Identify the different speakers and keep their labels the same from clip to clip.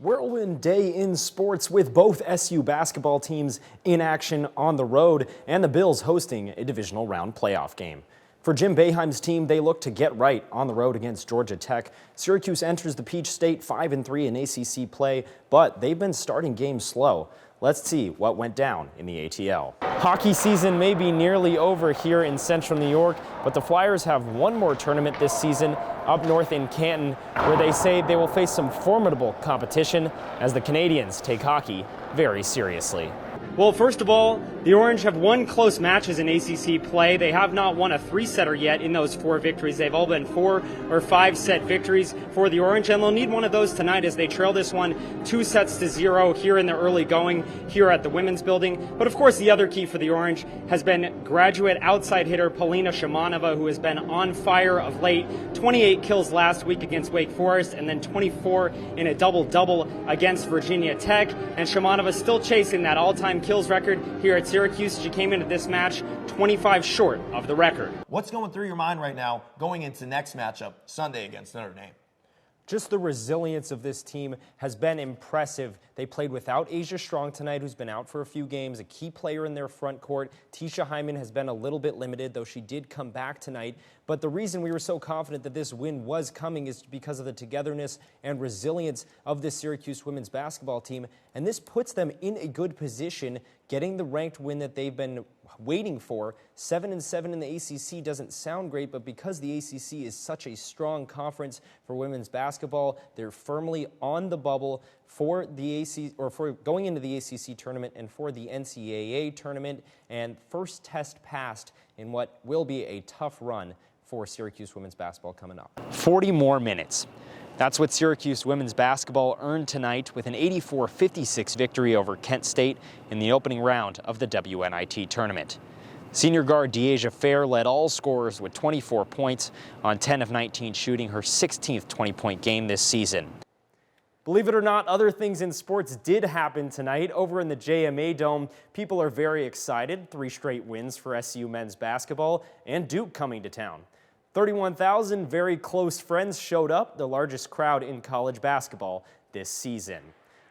Speaker 1: Whirlwind day in sports with both SU basketball teams in action on the road and the Bills hosting a divisional round playoff game. For Jim Boeheim's team, they look to get right on the road against Georgia Tech. Syracuse enters the Peach State 5-3 in ACC play, but they've been starting games slow. Let's see what went down in the ATL. Hockey season may be nearly over here in central New York, but the Flyers have one more tournament this season up north in Canton, where they say they will face some formidable competition as the Canadians take hockey very seriously. Well, first of all, the Orange have won close matches in ACC play. They have not won a three-setter yet in those 4 victories. They've all been 4 or 5-set victories for the Orange, and they'll need one of those tonight as they trail this one 2-0 here in the early going here at the Women's Building. But of course, the other key for the Orange has been graduate outside hitter Polina Shimanova, who has been on fire of late. 28 kills last week against Wake Forest, and then 24 in a double-double against Virginia Tech. And Shimanova still chasing that all-time kills record here at Syracuse. She came into this match 25 short of the record.
Speaker 2: What's going through your mind right now going into next matchup Sunday against Notre Dame?
Speaker 1: Just the resilience of this team has been impressive. They played without Asia Strong tonight, who's been out for a few games, a key player in their front court. Tisha Hyman has been a little bit limited, though she did come back tonight. But the reason we were so confident that this win was coming is because of the togetherness and resilience of this Syracuse women's basketball team. And this puts them in a good position, getting the ranked win that they've been waiting for. 7-7 in the ACC doesn't sound great, but because the ACC is such a strong conference for women's basketball, they're firmly on the bubble for the for going into the ACC tournament and for the NCAA tournament, and first test passed in what will be a tough run for Syracuse women's basketball coming up. 40 more minutes. That's what Syracuse women's basketball earned tonight with an 84-56 victory over Kent State in the opening round of the WNIT tournament. Senior guard Deasia Fair led all scorers with 24 points on 10 of 19 shooting, her 16th 20-point game this season. Believe it or not, other things in sports did happen tonight. Over in the JMA Dome, people are very excited. 3 straight wins for SU men's basketball, and Duke coming to town. 31,000 very close friends showed up, the largest crowd in college basketball this season.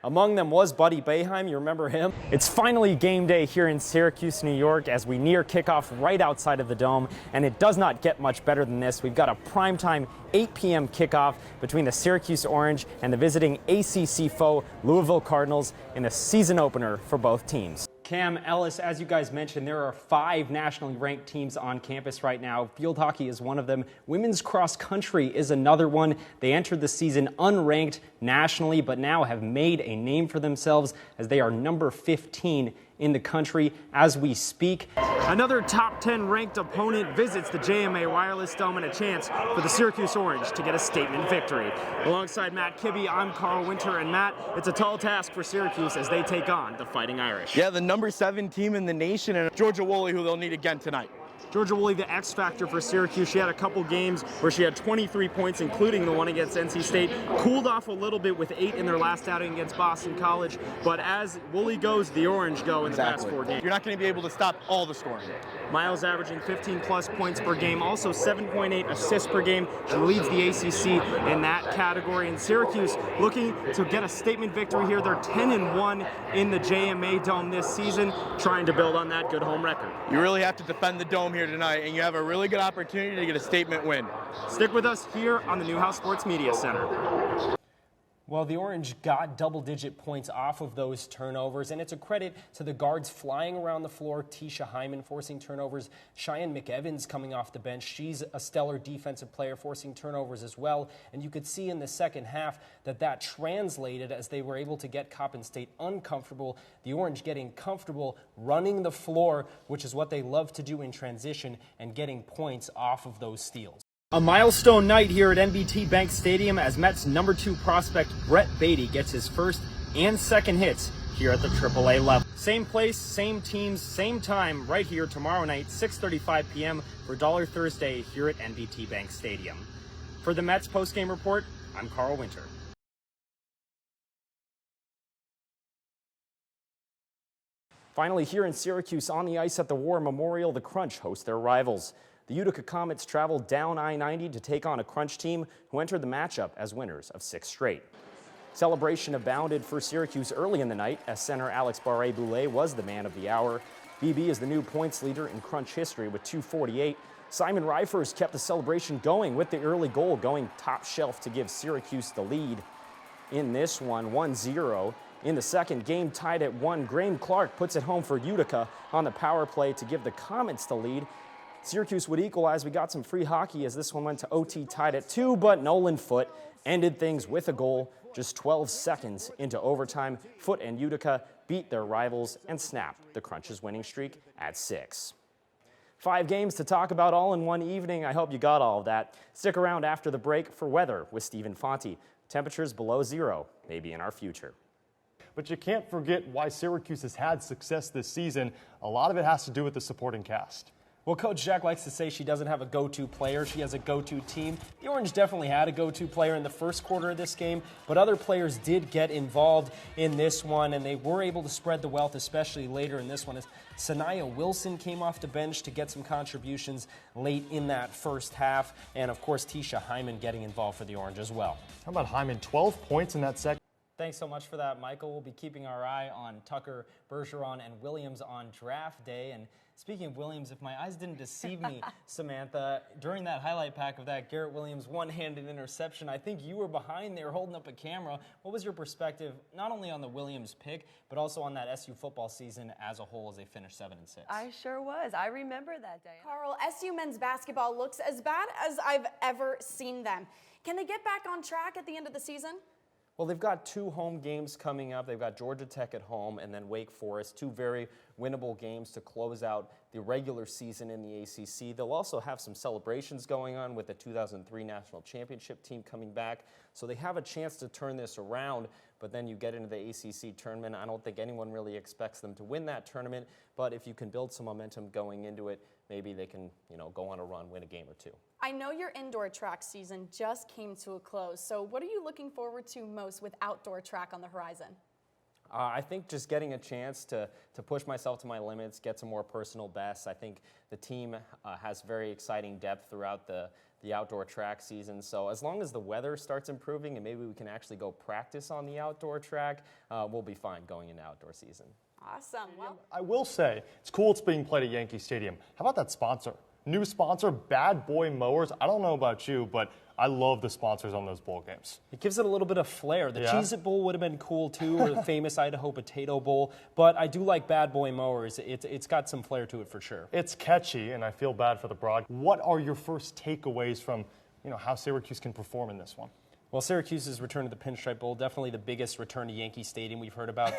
Speaker 1: Among them was Buddy Boeheim, you remember him? It's finally game day here in Syracuse, New York, as we near kickoff right outside of the Dome, and it does not get much better than this. We've got a primetime 8 p.m. kickoff between the Syracuse Orange and the visiting ACC foe, Louisville Cardinals, in a season opener for both teams. Cam, Ellis, as you guys mentioned, there are 5 nationally ranked teams on campus right now. Field hockey is one of them. Women's cross country is another one. They entered the season unranked nationally, but now have made a name for themselves as they are number 15 in the country as we speak. Another top 10 ranked opponent visits the JMA Wireless Dome, and a chance for the Syracuse Orange to get a statement victory. Alongside Matt Kibbe, I'm Karl Winter, and Matt, it's a tall task for Syracuse as they take on the Fighting Irish.
Speaker 3: Yeah, the number 7 team in the nation, and Georgia Woolley, who they'll need again tonight.
Speaker 1: Georgia Woolley, the X factor for Syracuse. She had a couple games where she had 23 points, including the one against NC State. Cooled off a little bit with 8 in their last outing against Boston College. But as Woolley goes, the Orange go in the past 4 games.
Speaker 3: You're not going to be able to stop all the scoring.
Speaker 1: Miles averaging 15-plus points per game, also 7.8 assists per game. She leads the ACC in that category. And Syracuse looking to get a statement victory here. They're 10-1 in the JMA Dome this season, trying to build on that good home record.
Speaker 3: You really have to defend the Dome here tonight, and you have a really good opportunity to get a statement win.
Speaker 1: Stick with us here on the Newhouse Sports Media Center. Well, the Orange got double-digit points off of those turnovers, and it's a credit to the guards flying around the floor. Tisha Hyman forcing turnovers. Cheyenne McEvans coming off the bench. She's a stellar defensive player, forcing turnovers as well. And you could see in the second half that translated as they were able to get Coppin State uncomfortable. The Orange getting comfortable running the floor, which is what they love to do in transition, and getting points off of those steals. A milestone night here at NBT Bank Stadium as Mets number 2 prospect Brett Beatty gets his first and second hits here at the AAA level. Same place, same teams, same time, right here tomorrow night, 6:35 p.m. for Dollar Thursday here at NBT Bank Stadium. For the Mets postgame report, I'm Karl Winter. Finally, here in Syracuse, on the ice at the War Memorial, the Crunch host their rivals. The Utica Comets traveled down I-90 to take on a Crunch team who entered the matchup as winners of 6 straight. Celebration abounded for Syracuse early in the night as center Alex Barre-Boulet was the man of the hour. BB is the new points leader in Crunch history with 248. Simon Reifers kept the celebration going with the early goal going top shelf to give Syracuse the lead. In this one, 1-0. In the second, game tied at 1, Graham Clark puts it home for Utica on the power play to give the Comets the lead. Syracuse would equalize. We got some free hockey as this one went to OT tied at 2, but Nolan Foote ended things with a goal just 12 seconds into overtime. Foote and Utica beat their rivals and snapped the Crunch's winning streak at 6. 5 games to talk about all in one evening. I hope you got all of that. Stick around after the break for weather with Stephen Fonte. Temperatures below 0, maybe in our future.
Speaker 4: But you can't forget why Syracuse has had success this season. A lot of it has to do with the supporting cast.
Speaker 1: Well, Coach Jack likes to say she doesn't have a go-to player. She has a go-to team. The Orange definitely had a go-to player in the first quarter of this game, but other players did get involved in this one, and they were able to spread the wealth, especially later in this one. As Sanaya Wilson came off the bench to get some contributions late in that first half, and of course, Tisha Hyman getting involved for the Orange as well.
Speaker 4: How about Hyman? 12 points in that second.
Speaker 1: Thanks so much for that, Michael. We'll be keeping our eye on Tucker, Bergeron, and Williams on draft day. And speaking of Williams, if my eyes didn't deceive me, Samantha, during that highlight pack of that Garrett Williams one-handed interception, I think you were behind there holding up a camera. What was your perspective, not only on the Williams pick, but also on that SU football season as a whole as they finished 7-6?
Speaker 5: I sure was. I remember that day.
Speaker 6: Karl, SU men's basketball looks as bad as I've ever seen them. Can they get back on track at the end of the season?
Speaker 1: Well, they've got 2 home games coming up. They've got Georgia Tech at home and then Wake Forest, 2 very winnable games to close out the regular season in the ACC. They'll also have some celebrations going on with the 2003 National Championship team coming back. So they have a chance to turn this around, but then you get into the ACC tournament. I don't think anyone really expects them to win that tournament, but if you can build some momentum going into it, maybe they can, go on a run, win a game or 2.
Speaker 6: I know your indoor track season just came to a close, so what are you looking forward to most with outdoor track on the horizon?
Speaker 1: I think just getting a chance to push myself to my limits, get some more personal bests. I think the team has very exciting depth throughout the outdoor track season. So as long as the weather starts improving and maybe we can actually go practice on the outdoor track, we'll be fine going into outdoor season.
Speaker 6: Awesome. Well,
Speaker 4: I will say, it's cool it's being played at Yankee Stadium. How about that sponsor? New sponsor, Bad Boy Mowers. I don't know about you, but I love the sponsors on those bowl games.
Speaker 1: It gives it a little bit of flair. The Cheez-It Bowl would have been cool too, or the famous Idaho Potato Bowl, but I do like Bad Boy Mowers. It's got some flair to it for sure.
Speaker 4: It's catchy, and I feel bad for the broad. What are your first takeaways from how Syracuse can perform in this one?
Speaker 1: Well, Syracuse's return to the Pinstripe Bowl, definitely the biggest return to Yankee Stadium we've heard about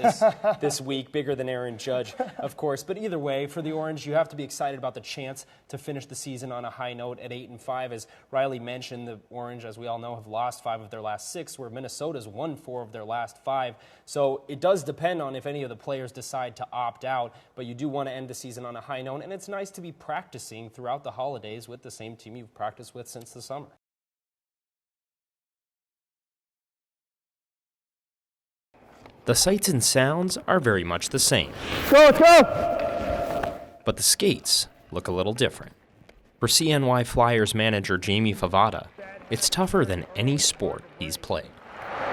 Speaker 1: this week, bigger than Aaron Judge, of course. But either way, for the Orange, you have to be excited about the chance to finish the season on a high note at 8-5. As Riley mentioned, the Orange, as we all know, have lost 5 of their last 6, where Minnesota's won 4 of their last 5. So it does depend on if any of the players decide to opt out, but you do want to end the season on a high note, and it's nice to be practicing throughout the holidays with the same team you've practiced with since the summer. The sights and sounds are very much the same.
Speaker 7: Let's go!
Speaker 1: But the skates look a little different. For CNY Flyers manager Jamie Favada, it's tougher than any sport he's played.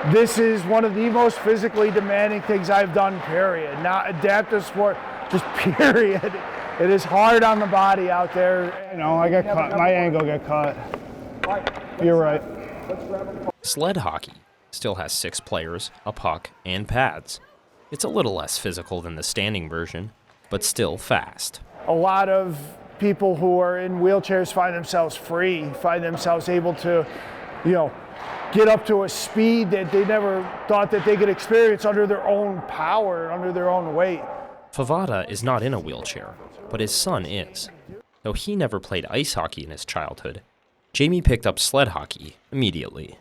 Speaker 7: This is one of the most physically demanding things I've done, period. Not adaptive sport, just period. It is hard on the body out there. I got cut. My ankle got cut. You're right.
Speaker 1: Sled hockey still has 6 players, a puck, and pads. It's a little less physical than the standing version, but still fast.
Speaker 7: A lot of people who are in wheelchairs find themselves free, find themselves able to, get up to a speed that they never thought that they could experience under their own power, under their own weight.
Speaker 1: Favada is not in a wheelchair, but his son is. Though he never played ice hockey in his childhood, Jamie picked up sled hockey immediately.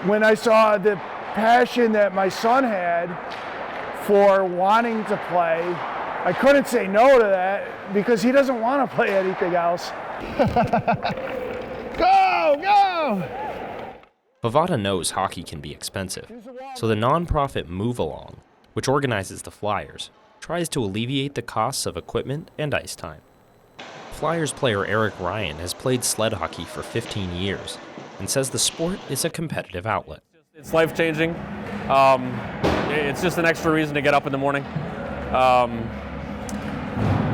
Speaker 7: When I saw the passion that my son had for wanting to play, I couldn't say no to that because he doesn't want to play anything else. Go!
Speaker 1: Favada knows hockey can be expensive, so the nonprofit Move Along, which organizes the Flyers, tries to alleviate the costs of equipment and ice time. Flyers player Eric Ryan has played sled hockey for 15 years and says the sport is a competitive outlet.
Speaker 8: It's life-changing. It's just an extra reason to get up in the morning.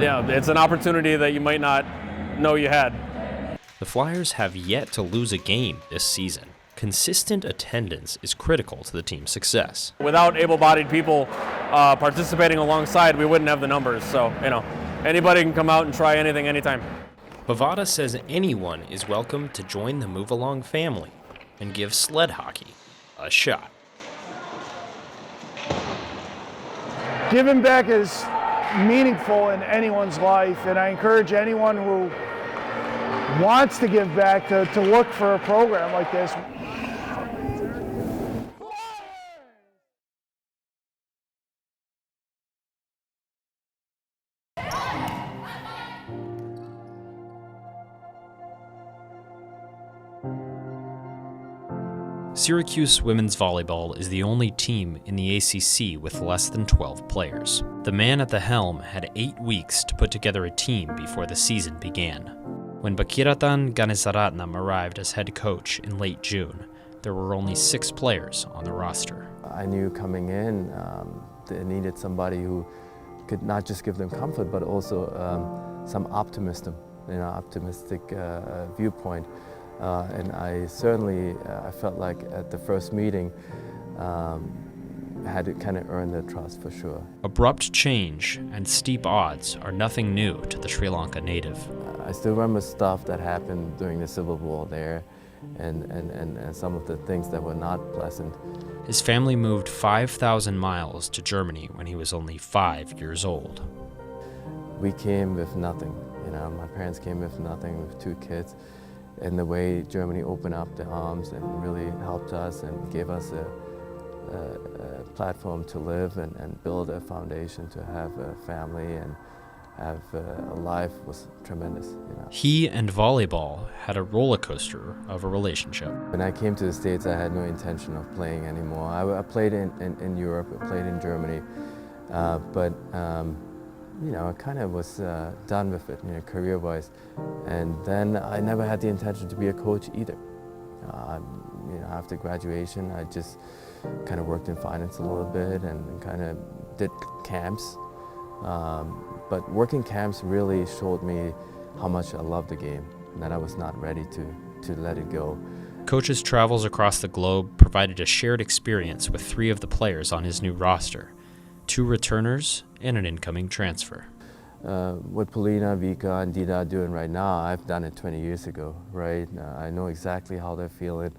Speaker 8: Yeah, it's an opportunity that you might not know you had.
Speaker 1: The Flyers have yet to lose a game this season. Consistent attendance is critical to the team's success.
Speaker 8: Without able-bodied people participating alongside, we wouldn't have the numbers. So, anybody can come out and try anything, anytime.
Speaker 1: Bavada says anyone is welcome to join the Move Along family and give sled hockey a shot.
Speaker 7: Giving back is meaningful in anyone's life, and I encourage anyone who wants to give back to look for a program like this.
Speaker 1: Syracuse women's volleyball is the only team in the ACC with less than 12 players. The man at the helm had 8 weeks to put together a team before the season began. When Bhagirath Ganesaratnam arrived as head coach in late June, there were only 6 players on the roster.
Speaker 9: I knew coming in they needed somebody who could not just give them comfort, but also some optimistic viewpoint. And I certainly, I felt like at the first meeting, had to kind of earn their trust for sure.
Speaker 1: Abrupt change and steep odds are nothing new to the Sri Lanka native.
Speaker 9: I still remember stuff that happened during the Civil War there, and some of the things that were not pleasant.
Speaker 1: His family moved 5,000 miles to Germany when he was only 5 years old.
Speaker 9: We came with nothing, my parents came with nothing, with 2 kids. And the way Germany opened up their arms and really helped us and gave us a platform to live and build a foundation to have a family and have a life was tremendous.
Speaker 1: He and volleyball had a roller coaster of a relationship.
Speaker 9: When I came to the States, I had no intention of playing anymore. I played in Europe, I played in Germany, but I kind of was done with it, career-wise. And then I never had the intention to be a coach either. After graduation, I just kind of worked in finance a little bit and kind of did camps. But working camps really showed me how much I loved the game and that I was not ready to let it go.
Speaker 1: Coach's travels across the globe provided a shared experience with 3 of the players on his new roster, 2 returners and an incoming transfer.
Speaker 9: What Polina, Vika, and Dida are doing right now, I've done it 20 years ago, right? I know exactly how they're feeling.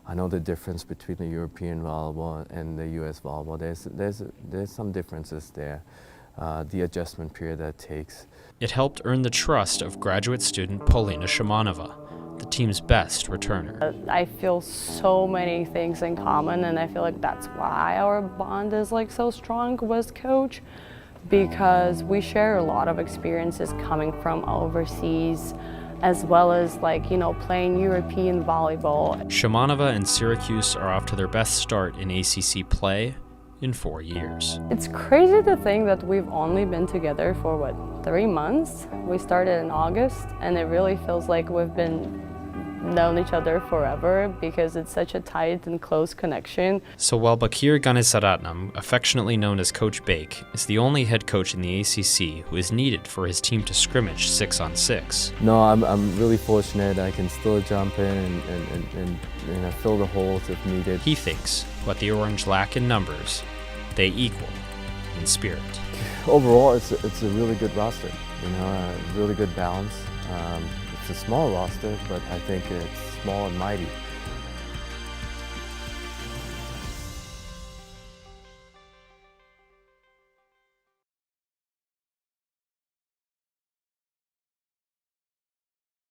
Speaker 9: I know the difference between the European volleyball and the US volleyball. There's some differences there. The adjustment period that takes.
Speaker 1: It helped earn the trust of graduate student Polina Shimanova, the team's best returner.
Speaker 5: I feel so many things in common, and I feel like that's why our bond is so strong with Coach, because we share a lot of experiences coming from overseas, as well as playing European volleyball.
Speaker 1: Shimanova and Syracuse are off to their best start in ACC play in 4 years.
Speaker 5: It's crazy to think that we've only been together for 3 months? We started in August, and it really feels like we've been known each other forever because it's such a tight and close connection.
Speaker 1: So while Bakir Ganesaratnam, affectionately known as Coach Bake, is the only head coach in the ACC who is needed for his team to scrimmage 6-on-6.
Speaker 9: No, I'm really fortunate. I can still jump in and fill the holes if needed.
Speaker 1: He thinks what the Orange lack in numbers, they equal in spirit.
Speaker 9: Overall, it's a really good roster, a really good balance. It's a small roster, but I think it's small and mighty.